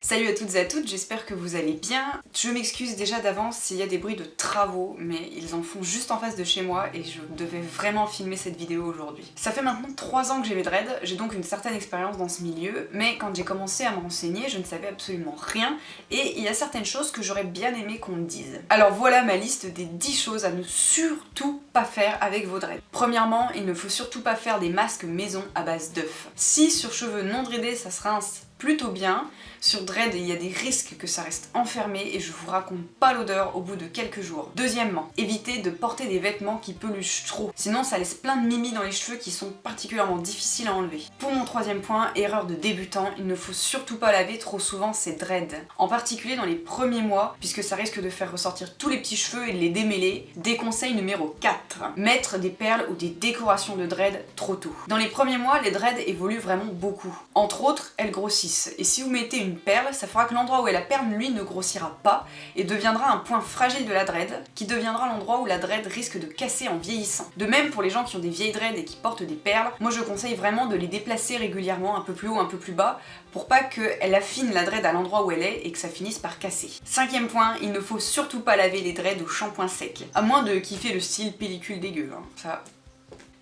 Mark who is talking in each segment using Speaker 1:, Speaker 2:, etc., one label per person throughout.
Speaker 1: Salut à toutes et à toutes, j'espère que vous allez bien. Je m'excuse déjà d'avance s'il y a des bruits de travaux, mais ils en font juste en face de chez moi et je devais vraiment filmer cette vidéo aujourd'hui. Ça fait maintenant 3 ans que j'ai mes dreads, j'ai donc une certaine expérience dans ce milieu, mais quand j'ai commencé à me renseigner, je ne savais absolument rien et il y a certaines choses que j'aurais bien aimé qu'on me dise. Alors voilà ma liste des 10 choses à ne surtout pas faire avec vos dreads. Premièrement, il ne faut surtout pas faire des masques maison à base d'œufs. Si sur cheveux non dreadés ça se rince plutôt bien, sur dread il y a des risques que ça reste enfermé et je vous raconte pas l'odeur au bout de quelques jours. Deuxièmement, évitez de porter des vêtements qui peluchent trop, sinon ça laisse plein de mimi dans les cheveux qui sont particulièrement difficiles à enlever. Pour mon troisième point, erreur de débutant, il ne faut surtout pas laver trop souvent ses dreads, en particulier dans les premiers mois, puisque ça risque de faire ressortir tous les petits cheveux et de les démêler. Déconseil numéro 4, mettre des perles ou des décorations de dread trop tôt. Dans les premiers mois, les dreads évoluent vraiment beaucoup. Entre autres, elles grossissent. Et si vous mettez une perle, ça fera que l'endroit où est la perle, lui, ne grossira pas et deviendra un point fragile de la dread, qui deviendra l'endroit où la dread risque de casser en vieillissant. De même pour les gens qui ont des vieilles dreads et qui portent des perles, moi je conseille vraiment de les déplacer régulièrement, un peu plus haut, un peu plus bas, pour pas qu'elle affine la dread à l'endroit où elle est et que ça finisse par casser. Cinquième point, il ne faut surtout pas laver les dreads au shampoing sec, à moins de kiffer le style pellicule dégueu, hein. Ça...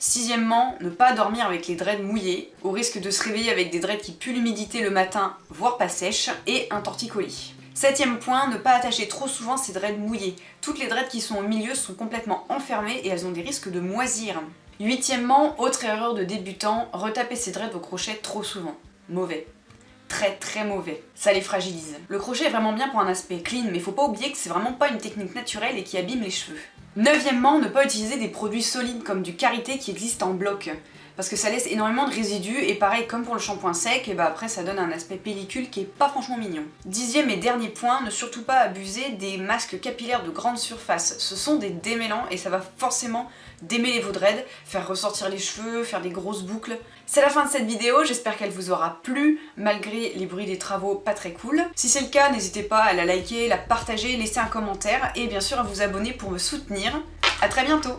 Speaker 1: Sixièmement, ne pas dormir avec les dreads mouillés, au risque de se réveiller avec des dreads qui puent l'humidité le matin, voire pas sèches, et un torticolis. Septième point, ne pas attacher trop souvent ces dreads mouillés. Toutes les dreads qui sont au milieu sont complètement enfermées et elles ont des risques de moisir. Huitièmement, autre erreur de débutant, retaper ses dreads au crochet trop souvent. Mauvais. Très mauvais. Ça les fragilise. Le crochet est vraiment bien pour un aspect clean, mais faut pas oublier que c'est vraiment pas une technique naturelle et qui abîme les cheveux. Neuvièmement, ne pas utiliser des produits solides comme du karité qui existe en bloc, parce que ça laisse énormément de résidus et pareil comme pour le shampoing sec, et bah après ça donne un aspect pellicule qui est pas franchement mignon. Dixième et dernier point, ne surtout pas abuser des masques capillaires de grande surface. Ce sont des démêlants et ça va forcément démêler vos dreads, faire ressortir les cheveux, faire des grosses boucles. C'est la fin de cette vidéo, j'espère qu'elle vous aura plu, malgré les bruits des travaux pas très cool. Si c'est le cas, n'hésitez pas à la liker, la partager, laisser un commentaire et bien sûr à vous abonner pour me soutenir. À très bientôt!